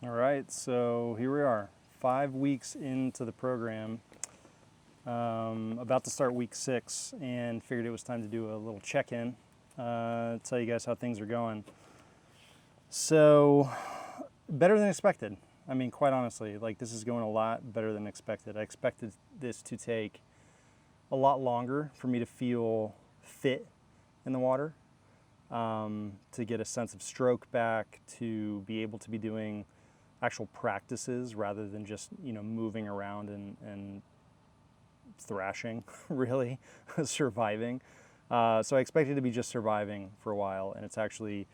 All right, so here we are, 5 weeks into the program, about to start week 6, and figured it was time to do a little check-in, tell you guys how things are going. So, better than expected. I mean, quite honestly, like this is going a lot better than expected. I expected this to take a lot longer for me to feel fit in the water, to get a sense of stroke back, to be able to be doing actual practices rather than just moving around and thrashing really surviving. So I expected to be just surviving for a while, and it's actually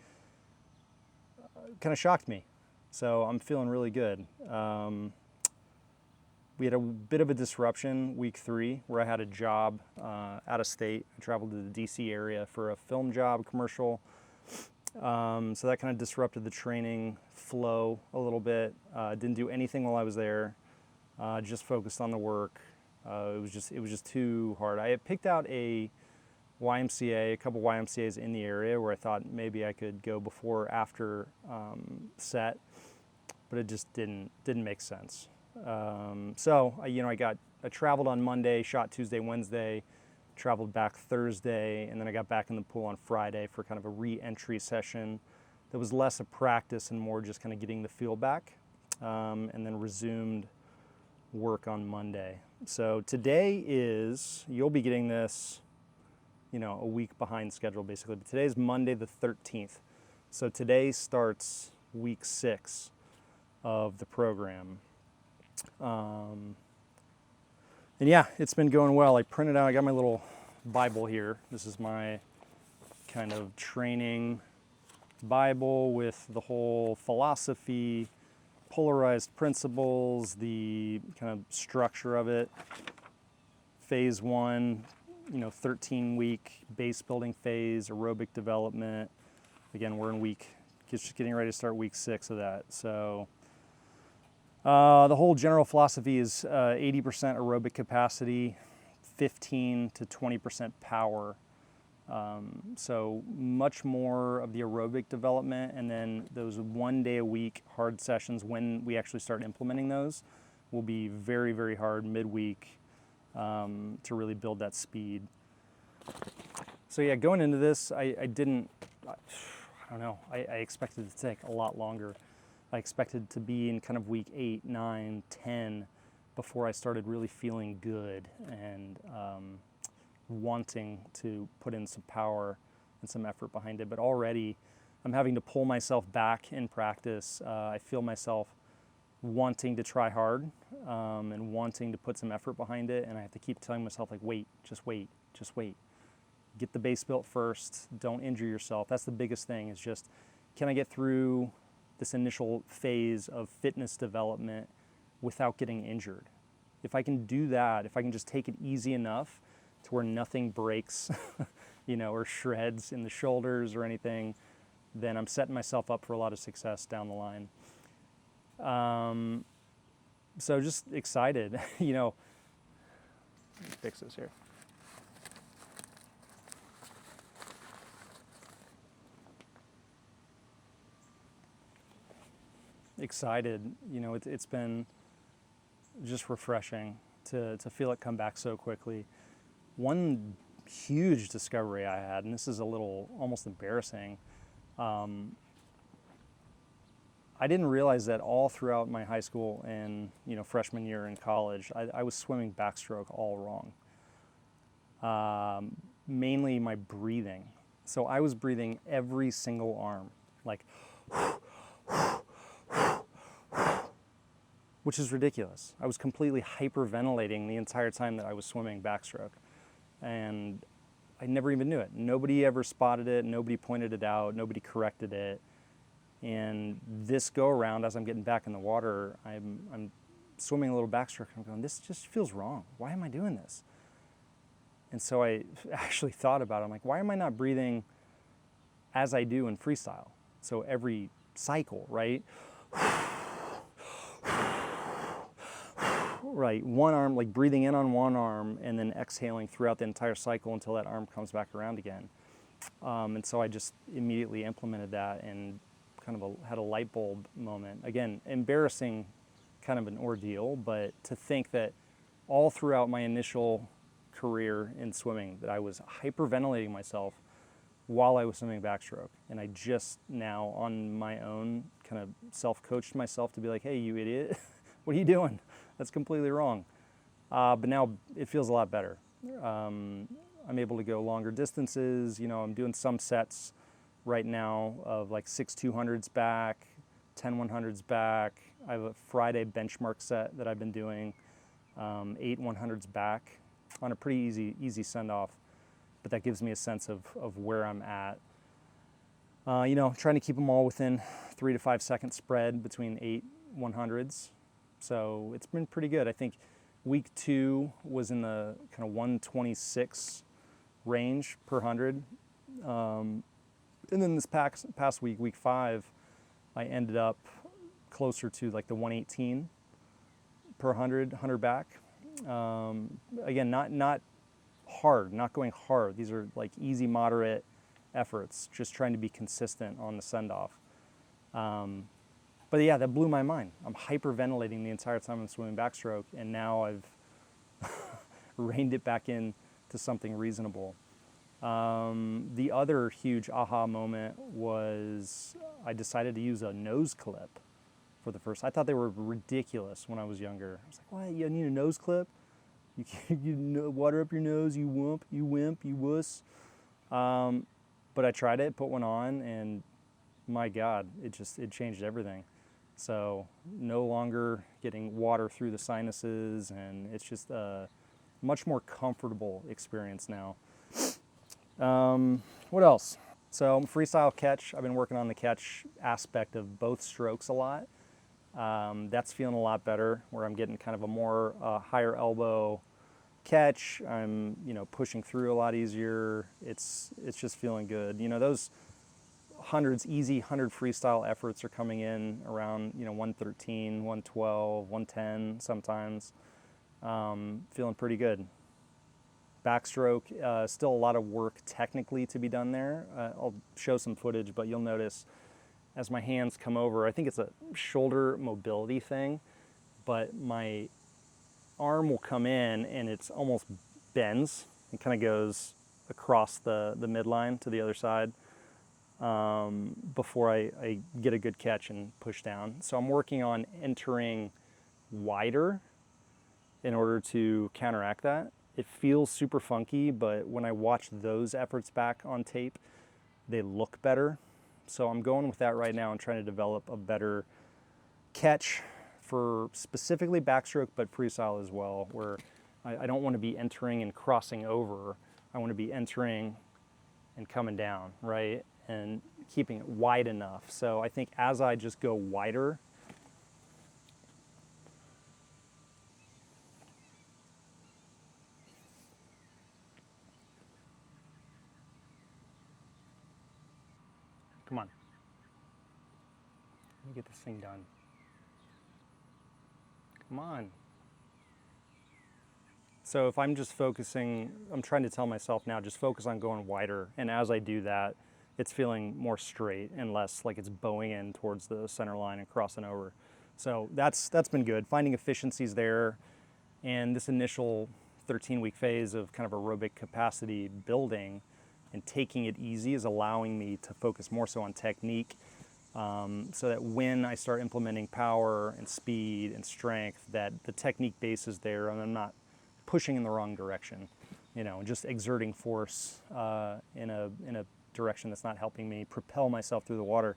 kind of shocked me, so I'm feeling really good. We had a bit of a disruption week 3 where I had a job out of state. I traveled to the DC area for a film job, commercial. So that kind of disrupted the training flow a little bit. Didn't do anything while I was there. Just focused on the work. It was just too hard. I had picked out a YMCA, a couple YMCA's in the area where I thought maybe I could go before or after set, but it just didn't make sense. So I traveled on Monday, shot Tuesday, Wednesday. Traveled back Thursday, and then I got back in the pool on Friday for kind of a re-entry session that was less a practice and more just kind of getting the feel back, and then resumed work on Monday. So today you'll be getting this, a week behind schedule basically, but today's Monday the 13th. So today starts week 6 of the program. And yeah, it's been going well. I got my little Bible here. This is my kind of training Bible with the whole philosophy, polarized principles, the kind of structure of it. Phase 1, 13-week base building phase, aerobic development. Again, we're just getting ready to start week 6 of that. So the whole general philosophy is 80% aerobic capacity, 15 to 20% power. So much more of the aerobic development, and then those 1 day a week hard sessions, when we actually start implementing those, will be very, very hard midweek to really build that speed. So yeah, going into this, I expected it to take a lot longer. I expected to be in kind of week 8, 9, 10 before I started really feeling good and wanting to put in some power and some effort behind it. But already I'm having to pull myself back in practice. I feel myself wanting to try hard and wanting to put some effort behind it. And I have to keep telling myself, like, wait, just wait. Get the base built first. Don't injure yourself. That's the biggest thing, is just, can I get through this initial phase of fitness development without getting injured? If I can do that, if I can just take it easy enough to where nothing breaks, or shreds in the shoulders or anything, then I'm setting myself up for a lot of success down the line. So just excited, let me fix this here. Excited, it's been just refreshing to feel it come back so quickly. One huge discovery I had, and this is a little almost embarrassing, I didn't realize that all throughout my high school and freshman year in college, I was swimming backstroke all wrong. Mainly my breathing. So I was breathing every single arm, like which is ridiculous. I was completely hyperventilating the entire time that I was swimming backstroke. And I never even knew it. Nobody ever spotted it. Nobody pointed it out. Nobody corrected it. And this go around, as I'm getting back in the water, I'm swimming a little backstroke, and I'm going, this just feels wrong. Why am I doing this? And so I actually thought about it. I'm like, why am I not breathing as I do in freestyle? So every cycle, right? Right, one arm, like breathing in on one arm and then exhaling throughout the entire cycle until that arm comes back around again. And so I just immediately implemented that and had a light bulb moment. Again, embarrassing, kind of an ordeal, but to think that all throughout my initial career in swimming that I was hyperventilating myself while I was swimming backstroke. And I just now on my own kind of self-coached myself to be like, hey, you idiot, what are you doing? That's completely wrong. But now it feels a lot better. I'm able to go longer distances. I'm doing some sets right now of like 6 200s back, 10 100s back. I have a Friday benchmark set that I've been doing, 8 100s back on a pretty easy send off. But that gives me a sense of where I'm at. Trying to keep them all within 3 to 5 second spread between 8 100s. So it's been pretty good. I think week 2 was in the kind of 126 range per 100. And then this past week, week 5, I ended up closer to like the 118 per 100 back. Again, not hard, not going hard. These are like easy, moderate efforts, just trying to be consistent on the send-off. But yeah, that blew my mind. I'm hyperventilating the entire time I'm swimming backstroke, and now I've reined it back in to something reasonable. The other huge aha moment was I decided to use a nose clip for the first. I thought they were ridiculous when I was younger. I was like, what, you need a nose clip? You water up your nose, you wimp, you wuss. But I tried it, put one on, and my God, it changed everything. So no longer getting water through the sinuses, and it's just a much more comfortable experience now. What else? So freestyle catch, I've been working on the catch aspect of both strokes a lot. That's feeling a lot better, where I'm getting kind of a more higher elbow catch. I'm pushing through a lot easier. It's just feeling good. Those easy 100 freestyle efforts are coming in around 113, 112, 110 sometimes. Feeling pretty good. Backstroke, still a lot of work technically to be done there. I'll show some footage, but you'll notice as my hands come over, I think it's a shoulder mobility thing, but my arm will come in and it's almost bends and kind of goes across the midline to the other side before I get a good catch and push down. So I'm working on entering wider in order to counteract that. It feels super funky, but when I watch those efforts back on tape, they look better. So I'm going with that right now and trying to develop a better catch for specifically backstroke, but freestyle as well, where I don't want to be entering and crossing over. I want to be entering and coming down, right? And keeping it wide enough. So I think as I just go wider, come on, let me get this thing done. Come on. So if I'm just focusing, I'm trying to tell myself now, just focus on going wider. And as I do that, it's feeling more straight and less like it's bowing in towards the center line and crossing over. So that's been good. Finding efficiencies there, and this initial 13-week phase of kind of aerobic capacity building and taking it easy is allowing me to focus more so on technique, so that when I start implementing power and speed and strength, that the technique base is there and I'm not pushing in the wrong direction, just exerting force in a direction that's not helping me propel myself through the water.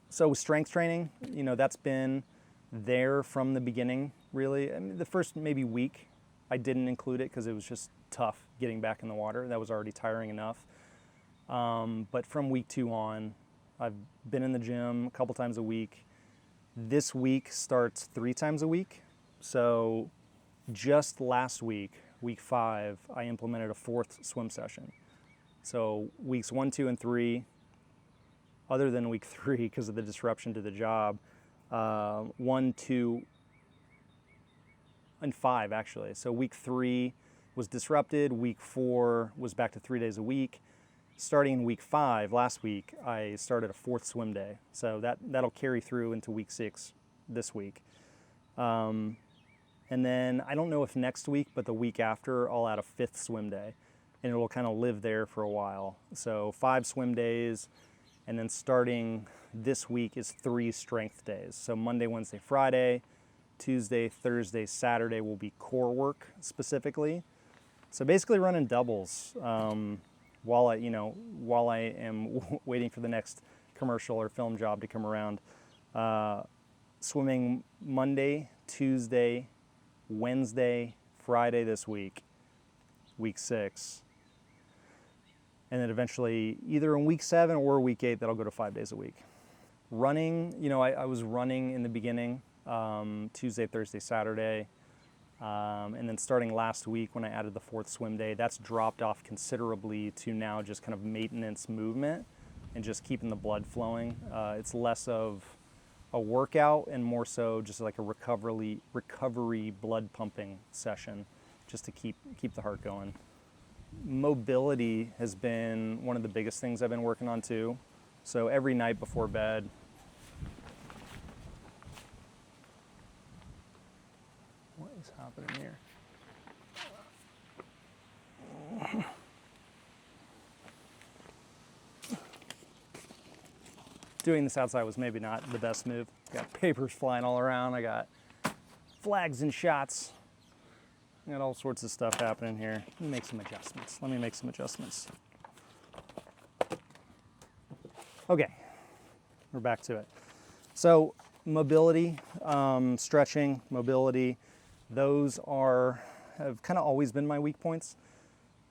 So with strength training, that's been there from the beginning, really. I mean, the first maybe week, I didn't include it because it was just tough getting back in the water. That was already tiring enough. But from week 2 on, I've been in the gym a couple times a week. This week starts 3 times a week. So just last week, week 5, I implemented a 4th swim session. So weeks 1, 2, and 3, other than week 3 because of the disruption to the job, 1, 2, and 5 actually. So week 3 was disrupted. Week 4 was back to 3 days a week. starting in week 5, last week, I started a 4th swim day. So that'll carry through into week 6 this week. And then I don't know if next week, but the week after, I'll add a 5th swim day. And it will kind of live there for a while. So 5 swim days, and then starting this week is 3 strength days. So Monday, Wednesday, Friday, Tuesday, Thursday, Saturday will be core work specifically. So basically running doubles while I am waiting for the next commercial or film job to come around. Swimming Monday, Tuesday, Wednesday, Friday this week, week 6. And then eventually either in week 7 or week 8, that'll go to 5 days a week. Running, I was running in the beginning, Tuesday, Thursday, Saturday. And then starting last week when I added the 4th swim day, that's dropped off considerably to now just kind of maintenance movement and just keeping the blood flowing. It's less of a workout and more so just like a recovery blood pumping session just to keep the heart going. Mobility has been one of the biggest things I've been working on too. So every night before bed, what is happening here? Doing this outside was maybe not the best move. Got papers flying all around. I got flags and shots. I got all sorts of stuff happening here. Let me make some adjustments. Okay, we're back to it. So mobility, stretching, mobility, those have kind of always been my weak points.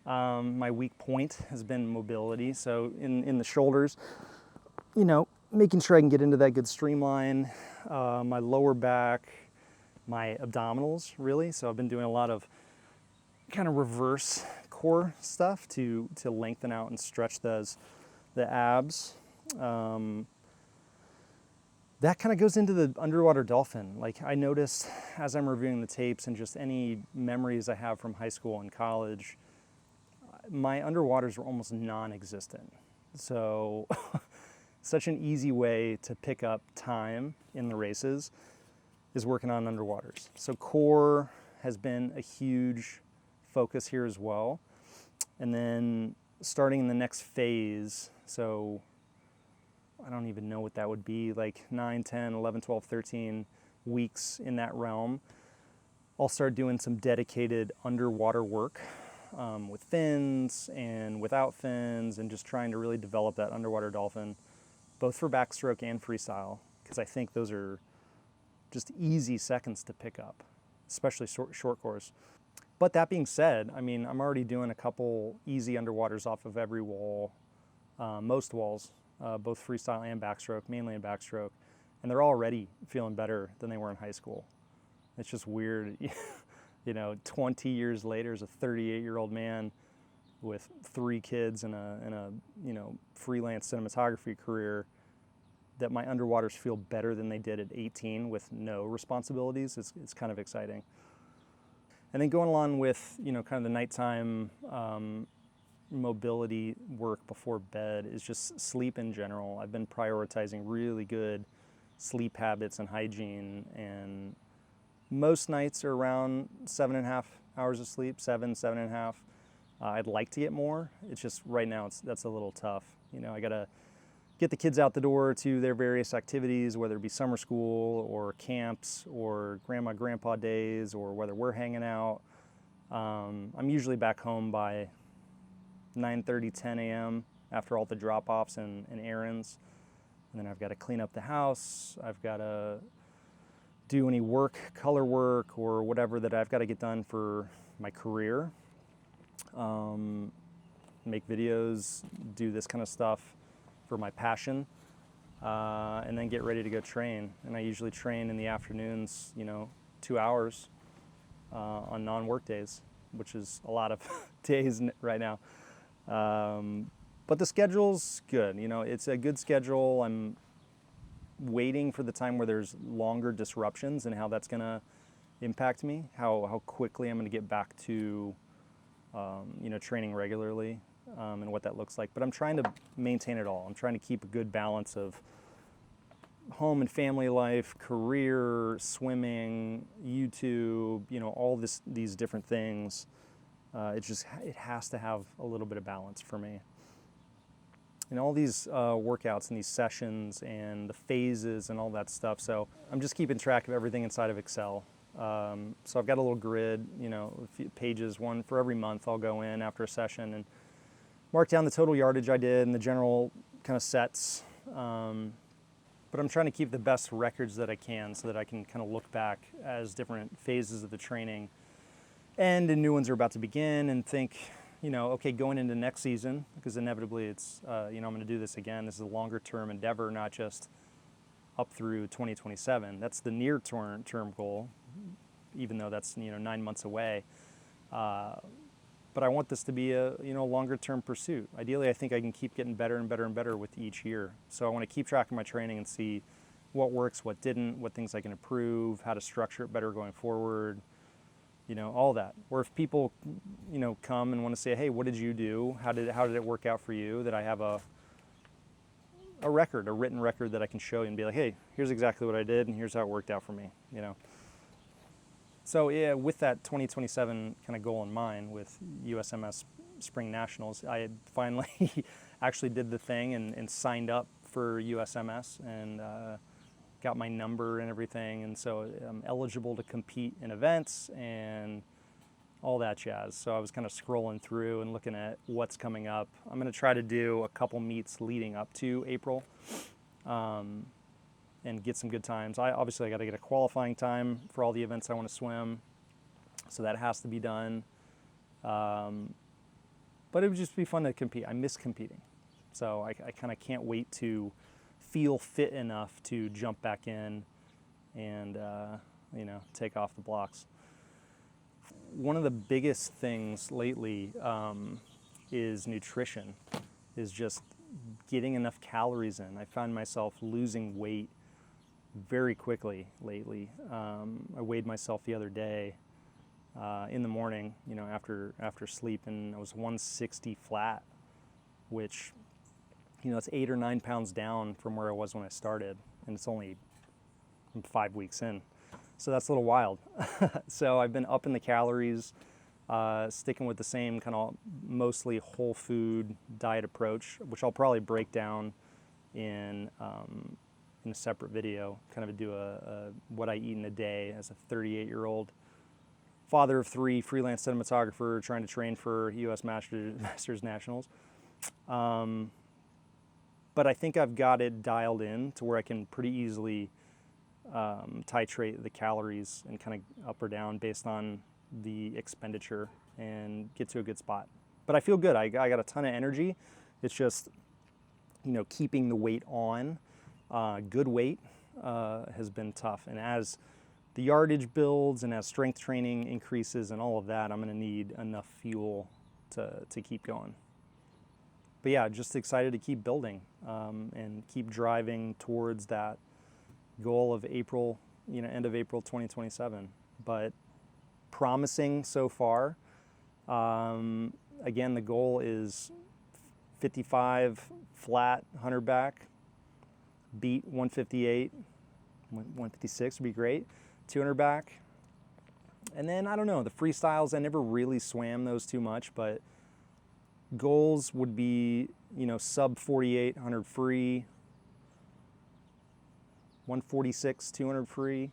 My weak point has been mobility. So in the shoulders, making sure I can get into that good streamline, my lower back, my abdominals really. So I've been doing a lot of kind of reverse core stuff to lengthen out and stretch the abs. That kind of goes into the underwater dolphin. Like I noticed as I'm reviewing the tapes and just any memories I have from high school and college, my underwaters were almost non-existent. So such an easy way to pick up time in the races is working on underwaters. So core has been a huge focus here as well. And then starting in the next phase, so I don't even know what that would be, like 9, 10, 11, 12, 13 weeks in that realm, I'll start doing some dedicated underwater work with fins and without fins and just trying to really develop that underwater dolphin, both for backstroke and freestyle, because I think those are just easy seconds to pick up, especially short course. But that being said, I mean, I'm already doing a couple easy underwaters off of every wall, most walls, both freestyle and backstroke, mainly in backstroke, and they're already feeling better than they were in high school. It's just weird, 20 years later as a 38-year-old man with 3 kids and a freelance cinematography career, that my underwaters feel better than they did at 18 with no responsibilities. It's kind of exciting. And then going along with, kind of the nighttime mobility work before bed is just sleep in general. I've been prioritizing really good sleep habits and hygiene, and most nights are around 7.5 hours of sleep, 7.5. I'd like to get more. It's just right now that's a little tough. I gotta get the kids out the door to their various activities, whether it be summer school or camps or grandma, grandpa days, or whether we're hanging out. I'm usually back home by 9:30, 10 a.m. after all the drop-offs and errands. And then I've got to clean up the house. I've got to do any color work, or whatever that I've got to get done for my career. Make videos, do this kind of stuff for my passion, and then get ready to go train. And I usually train in the afternoons, 2 hours on non-work days, which is a lot of days right now. But the schedule's good. It's a good schedule. I'm waiting for the time where there's longer disruptions and how that's going to impact me, how quickly I'm going to get back to, training regularly. and what that looks like. But I'm trying to maintain it all. I'm trying to keep a good balance of home and family life, career, swimming, YouTube, all these different things. It has to have a little bit of balance for me. And all these workouts and these sessions and the phases and all that stuff. So I'm just keeping track of everything inside of Excel. So I've got a little grid, a few pages, one for every month. I'll go in after a session and mark down the total yardage I did and the general kind of sets. But I'm trying to keep the best records that I can so that I can kind of look back as different phases of the training and new ones are about to begin and think, okay, going into next season, because inevitably it's, I'm going to do this again. This is a longer term endeavor, not just up through 2027. That's the near term goal, even though that's, 9 months away. But I want this to be a, longer term pursuit. Ideally, I think I can keep getting better and better and better with each year. So I want to keep track of my training and see what works, what didn't, what things I can improve, how to structure it better going forward. All that. Or if people, come and want to say, hey, what did you do? How did it work out for you? That I have a written record that I can show you and be like, hey, here's exactly what I did and here's how it worked out for me, So yeah, with that 2027 kind of goal in mind with USMS Spring Nationals, I had finally actually did the thing and signed up for USMS and got my number and everything, and so I'm eligible to compete in events and all that jazz. So I was kind of scrolling through and looking at what's coming up. I'm going to try to do a couple meets leading up to April and get some good times. I got to get a qualifying time for all the events I want to swim, so that has to be done. But it would just be fun to compete. I miss competing, so I kind of can't wait to feel fit enough to jump back in and take off the blocks. One of the biggest things lately is nutrition, is just getting enough calories in. I find myself losing weight very quickly lately. I weighed myself the other day in the morning, after sleep, and I was 160 flat, which it's 8 or 9 pounds down from where I was when I started, and it's only 5 weeks in. So that's a little wild. So I've been upping the calories, sticking with the same kind of mostly whole food diet approach, which I'll probably break down in a separate video, kind of do a what I eat in a day as a 38-year-old father of 3, freelance cinematographer trying to train for U.S. Masters Nationals. But I think I've got it dialed in to where I can pretty easily titrate the calories and kind of up or down based on the expenditure and get to a good spot. But I feel good. I got a ton of energy. It's just, keeping the weight on, good weight, has been tough. And as the yardage builds and as strength training increases and all of that, I'm going to need enough fuel to keep going. But yeah, just excited to keep building and keep driving towards that goal of April, end of April 2027. But promising so far. Again, the goal is 55 flat 100 back, beat 158, 156 would be great, 200 back. And then, I don't know, the freestyles, I never really swam those too much, but goals would be, sub 48, 100 free, 146, 200 free,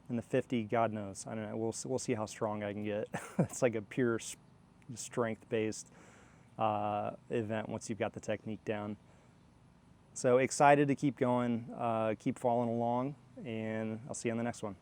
and the 50, God knows. I don't know. We'll see how strong I can get. It's like a pure strength-based event once you've got the technique down. So excited to keep going, keep following along, and I'll see you on the next one.